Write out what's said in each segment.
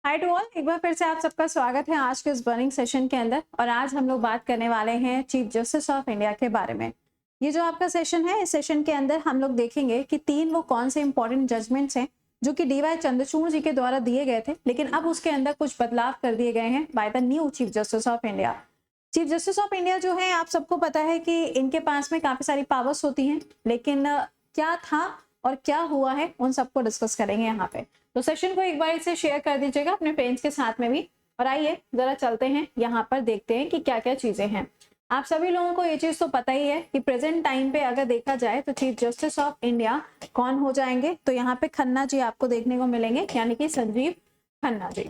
Hi to all, एक बार फिर से आप सबका स्वागत है आज के इस बर्निंग सेशन के अंदर। और आज हम लोग बात करने वाले हैं चीफ जस्टिस ऑफ इंडिया के बारे में। ये जो आपका सेशन है, इस सेशन के अंदर हम लोग देखेंगे कि तीन वो कौन से इंपॉर्टेंट जजमेंट्स हैं जो कि डी वाई चंद्रचूड़ जी के द्वारा दिए गए थे, लेकिन अब उसके अंदर कुछ बदलाव कर दिए गए हैं by the new chief justice of India. Chief justice of India जो है, आप सबको पता है कि इनके पास में काफी सारी पावर्स होती हैं, लेकिन क्या था और क्या हुआ है उन सबको डिस्कस करेंगे यहाँ पे। तो सेशन को एक बार इसे शेयर कर दीजिएगा अपने फ्रेंड्स के साथ में भी। और आइए जरा चलते हैं यहाँ पर, देखते हैं कि क्या क्या चीजें हैं। आप सभी लोगों को ये चीज तो पता ही है कि प्रेजेंट टाइम पे अगर देखा जाए तो चीफ जस्टिस ऑफ इंडिया कौन हो जाएंगे, तो यहाँ पे खन्ना जी आपको देखने को मिलेंगे, यानी कि संजीव खन्ना जी।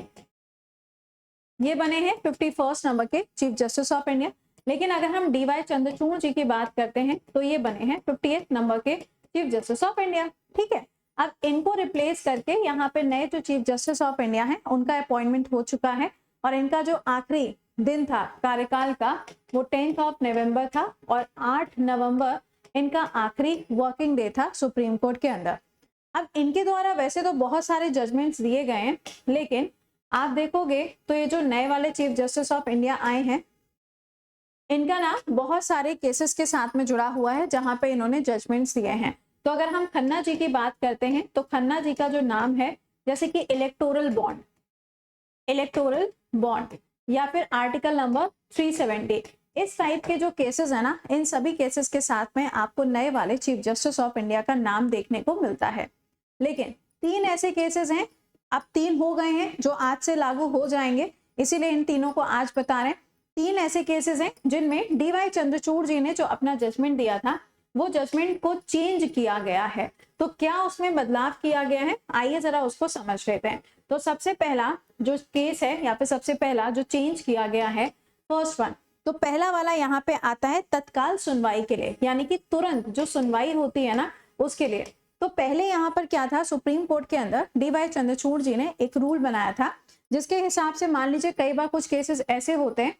ये बने हैं 51st नंबर के चीफ जस्टिस ऑफ इंडिया। लेकिन अगर हम डी वाई चंद्रचूड़ जी की बात करते हैं तो ये बने हैं 58th नंबर के चीफ जस्टिस ऑफ इंडिया। ठीक है, अब इनको रिप्लेस करके यहाँ पे नए जो चीफ जस्टिस ऑफ इंडिया हैं उनका अपॉइंटमेंट हो चुका है। और इनका जो आखिरी दिन था कार्यकाल का वो 10 नवंबर था, और 8 नवंबर इनका आखिरी वर्किंग डे था सुप्रीम कोर्ट के अंदर। अब इनके द्वारा वैसे तो बहुत सारे जजमेंट्स दिए गए हैं, लेकिन आप देखोगे तो ये जो नए वाले चीफ जस्टिस ऑफ इंडिया आए हैं, इनका ना बहुत सारे केसेस के साथ में जुड़ा हुआ है जहां पे इन्होंने जजमेंट्स दिए हैं। तो अगर हम खन्ना जी की बात करते हैं तो खन्ना जी का जो नाम है, जैसे कि इलेक्टोरल बॉन्ड या फिर आर्टिकल नंबर 370, इस टाइप के जो केसेस है ना, इन सभी केसेस के साथ में आपको नए वाले चीफ जस्टिस ऑफ इंडिया का नाम देखने को मिलता है। लेकिन तीन ऐसे केसेस हैं, अब तीन हो गए हैं जो आज से लागू हो जाएंगे, इसीलिए इन तीनों को आज बता रहे हैं। तीन ऐसे केसेस हैं जिनमें डी वाई चंद्रचूड़ जी ने जो अपना जजमेंट दिया था वो जजमेंट को चेंज किया गया है। तो क्या उसमें बदलाव किया गया है, आइए जरा उसको समझ लेते हैं। तो सबसे पहला जो केस है यहाँ पे, सबसे पहला जो चेंज किया गया है, फर्स्ट वन, तो पहला वाला यहाँ पे आता है तत्काल सुनवाई के लिए, यानी कि तुरंत जो सुनवाई होती है ना उसके लिए। तो पहले यहाँ पर क्या था, सुप्रीम कोर्ट के अंदर डी वाई चंद्रचूड़ जी ने एक रूल बनाया था जिसके हिसाब से, मान लीजिए कई बार कुछ केसेस ऐसे होते हैं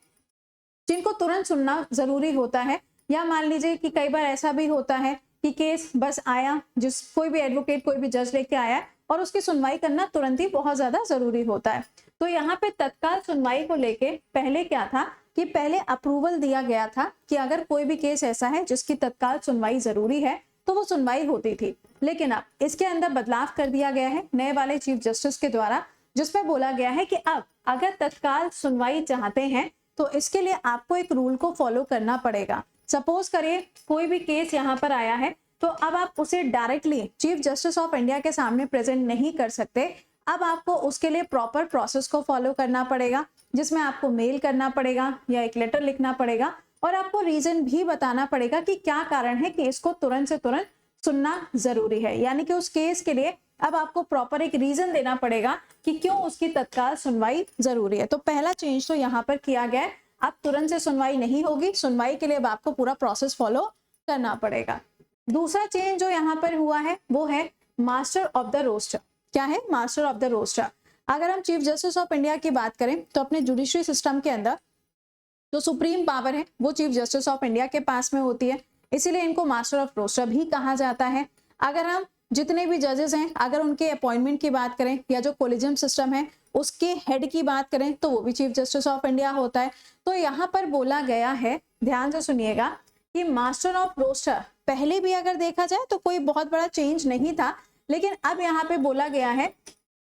जिनको तुरंत सुनना जरूरी होता है, या मान लीजिए कि कई बार ऐसा भी होता है कि केस बस आया, जिस कोई भी एडवोकेट कोई भी जज लेके आया और उसकी सुनवाई करना तुरंत ही बहुत ज्यादा जरूरी होता है। तो यहाँ पे तत्काल सुनवाई को लेके पहले क्या था कि पहले अप्रूवल दिया गया था कि अगर कोई भी केस ऐसा है जिसकी तत्काल सुनवाई जरूरी है तो वो सुनवाई होती थी। लेकिन अब इसके अंदर बदलाव कर दिया गया है नए वाले चीफ जस्टिस के द्वारा, जिसमें बोला गया है कि अब अगर तत्काल सुनवाई चाहते हैं तो इसके लिए आपको एक रूल को फॉलो करना पड़ेगा। सपोज करिए कोई भी केस यहाँ पर आया है, तो अब आप उसे directly chief justice of India के सामने प्रेजेंट नहीं कर सकते। अब आपको उसके लिए प्रॉपर प्रोसेस को फॉलो करना पड़ेगा, जिसमें आपको मेल करना पड़ेगा या एक लेटर लिखना पड़ेगा, और आपको रीजन भी बताना पड़ेगा कि क्या कारण है कि इसको तुरंत से तुरंत सुनना जरूरी है। यानी कि उस केस के लिए अब आपको प्रॉपर एक रीजन देना पड़ेगा कि क्यों उसकी तत्काल सुनवाई जरूरी है। तो पहला चेंज तो यहाँ पर किया गया है, अब तुरंत से सुनवाई नहीं होगी, सुनवाई के लिए अब आपको पूरा प्रोसेस फॉलो करना पड़ेगा। दूसरा चेंज जो यहाँ पर हुआ है वो है मास्टर ऑफ द रोस्टर। क्या है मास्टर ऑफ द रोस्टर? अगर हम चीफ जस्टिस ऑफ इंडिया की बात करें तो अपने जुडिशरी सिस्टम के अंदर जो सुप्रीम पावर है वो चीफ जस्टिस ऑफ इंडिया के पास में होती है, इसीलिए इनको मास्टर ऑफ रोस्टर भी कहा जाता है। अगर हम जितने भी जजेस हैं, अगर उनके अपॉइंटमेंट की बात करें या जो कोलिजियम सिस्टम है उसके हेड की बात करें तो वो भी चीफ जस्टिस ऑफ इंडिया होता है। तो यहाँ पर बोला गया है, ध्यान से सुनिएगा, कि मास्टर ऑफ रोस्टर पहले भी अगर देखा जाए तो कोई बहुत बड़ा चेंज नहीं था, लेकिन अब यहाँ पे बोला गया है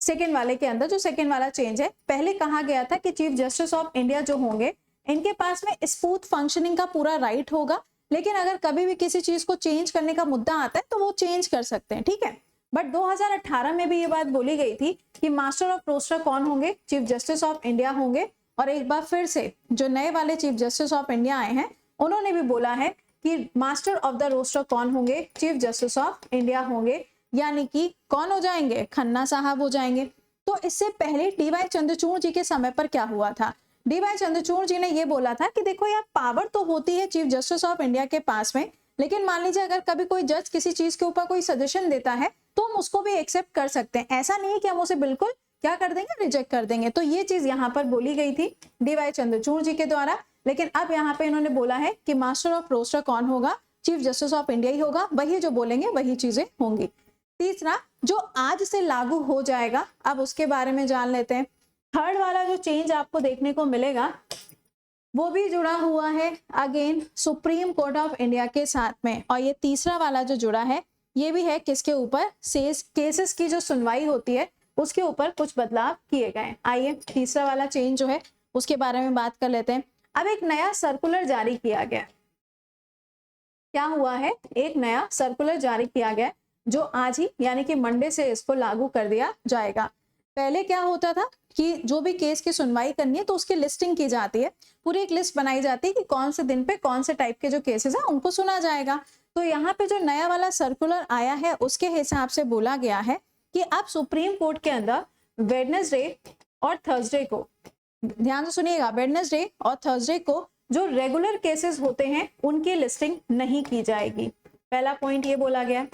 सेकेंड वाले के अंदर, जो सेकेंड वाला चेंज है, पहले कहा गया था कि चीफ जस्टिस ऑफ इंडिया जो होंगे इनके पास में स्मूथ फंक्शनिंग का पूरा राइट होगा, लेकिन अगर कभी भी किसी चीज को चेंज करने का मुद्दा आता है तो वो चेंज कर सकते हैं। ठीक है, बट 2018 में भी ये बात बोली गई थी कि मास्टर ऑफ रोस्टर कौन होंगे, चीफ जस्टिस ऑफ इंडिया होंगे। और एक बार फिर से जो नए वाले चीफ जस्टिस ऑफ इंडिया आए हैं उन्होंने भी बोला है कि मास्टर ऑफ द रोस्टर कौन होंगे, चीफ जस्टिस ऑफ इंडिया होंगे, यानी कि कौन हो जाएंगे, खन्ना साहब हो जाएंगे। तो इससे पहले डी वाई चंद्रचूड़ जी के समय पर क्या हुआ था, डी वाई चंद्रचूड़ जी ने ये बोला था कि देखो यार, पावर तो होती है चीफ जस्टिस ऑफ इंडिया के पास में, लेकिन मान लीजिए अगर कभी कोई जज किसी चीज के ऊपर कोई सजेशन देता है तो हम उसको भी एक्सेप्ट कर सकते हैं, ऐसा नहीं है कि हम उसे बिल्कुल क्या कर देंगे, रिजेक्ट कर देंगे। तो ये चीज यहाँ पर बोली गई थी डी वाई चंद्रचूड़ जी के द्वारा, लेकिन अब यहाँ पे इन्होंने बोला है कि मास्टर ऑफ रोस्टर कौन होगा, चीफ जस्टिस ऑफ इंडिया ही होगा, वही जो बोलेंगे वही चीजें होंगी। तीसरा जो आज से लागू हो जाएगा, अब उसके बारे में जान लेते हैं। थर्ड वाला जो चेंज आपको देखने को मिलेगा वो भी जुड़ा हुआ है again supreme court of India के साथ में, और ये तीसरा वाला जो जुड़ा है ये भी है किसके ऊपर, केसेस की जो सुनवाई होती है उसके ऊपर कुछ बदलाव किए गए। आइए तीसरा वाला चेंज जो है उसके बारे में बात कर लेते हैं। अब एक नया सर्कुलर जारी किया गया। क्या हुआ है, एक नया सर्कुलर जारी किया गया जो आज ही यानी कि मंडे से इसको लागू कर दिया जाएगा। पहले क्या होता था कि जो भी केस की सुनवाई करनी है तो उसकी लिस्टिंग की जाती है, पूरी एक लिस्ट बनाई जाती है कि कौन से दिन पे कौन से टाइप के जो केसेस हैं उनको सुना जाएगा। तो यहाँ पे जो नया वाला सर्कुलर आया है उसके हिसाब से बोला गया है कि आप सुप्रीम कोर्ट के अंदर वेडनेसडे और थर्सडे को, ध्यान से सुनिएगा, वेडनेसडे और थर्सडे को जो रेगुलर केसेस होते हैं उनकी लिस्टिंग नहीं की जाएगी। पहला पॉइंट ये बोला गया।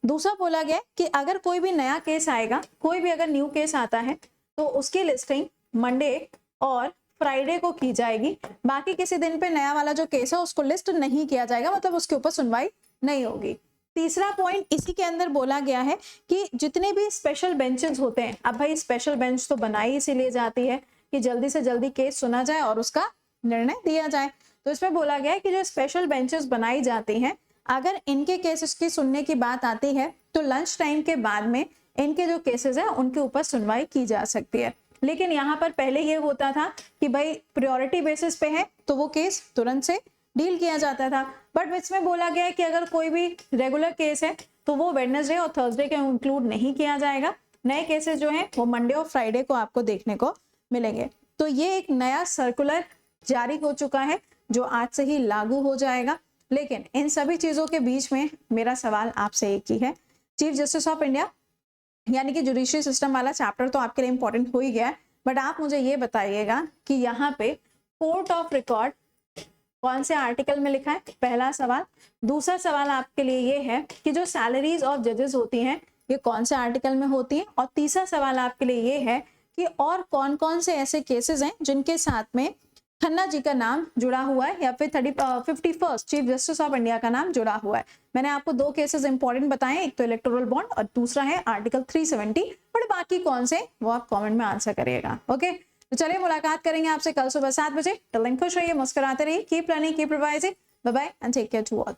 दूसरा बोला गया कि अगर कोई भी नया केस आएगा, कोई भी अगर न्यू केस आता है तो उसकी लिस्टिंग मंडे और फ्राइडे को की जाएगी, बाकी किसी दिन पे नया वाला जो केस है उसको लिस्ट नहीं किया जाएगा, मतलब उसके ऊपर सुनवाई नहीं होगी। तीसरा पॉइंट इसी के अंदर बोला गया है कि जितने भी स्पेशल बेंचेस होते हैं, अब भाई स्पेशल बेंच तो बनाई इसीलिए जाती है कि जल्दी से जल्दी केस सुना जाए और उसका निर्णय दिया जाए। तो इसमें बोला गया है कि जो स्पेशल बेंचेस बनाई जाती हैं, अगर इनके केसेस की सुनने की बात आती है तो लंच टाइम के बाद में इनके जो केसेस हैं उनके ऊपर सुनवाई की जा सकती है। लेकिन यहाँ पर पहले ये होता था कि भाई प्रायोरिटी बेसिस पे है तो वो केस तुरंत से डील किया जाता था, बट इसमें बोला गया है कि अगर कोई भी रेगुलर केस है तो वो वेडनेसडे और थर्सडे के इंक्लूड नहीं किया जाएगा। नए केसेस जो हैं वो मंडे और फ्राइडे को आपको देखने को मिलेंगे। तो ये एक नया सर्कुलर जारी हो चुका है जो आज से ही लागू हो जाएगा। लेकिन इन सभी चीजों के बीच में मेरा सवाल आपसे एक ही है, चीफ जस्टिस ऑफ इंडिया यानी कि जुडिशरी सिस्टम वाला चैप्टर तो आपके लिए इंपॉर्टेंट हो ही गया है, बट आप मुझे ये बताइएगा कि यहाँ पे कोर्ट ऑफ रिकॉर्ड कौन से आर्टिकल में लिखा है, पहला सवाल। दूसरा सवाल आपके लिए ये है कि जो सैलरीज ऑफ जजेस होती हैं ये कौन से आर्टिकल में होती हैं, और तीसरा सवाल आपके लिए ये है कि और कौन कौन से ऐसे केसेस हैं जिनके साथ में खन्ना जी का नाम जुड़ा हुआ है या फिर 51st chief justice of India का नाम जुड़ा हुआ है। मैंने आपको दो केसेस इंपॉर्टेंट बताए, एक तो इलेक्टोरल बॉन्ड और दूसरा है आर्टिकल 370, बट बाकी कौन से वो आप कमेंट में आंसर करिएगा। ओके, तो चलिए मुलाकात करेंगे आपसे कल सुबह 7 बजे। टिल देन खुश रहिए, मुस्कुराते रहिए, keep learning, keep revising, bye bye and take care to all.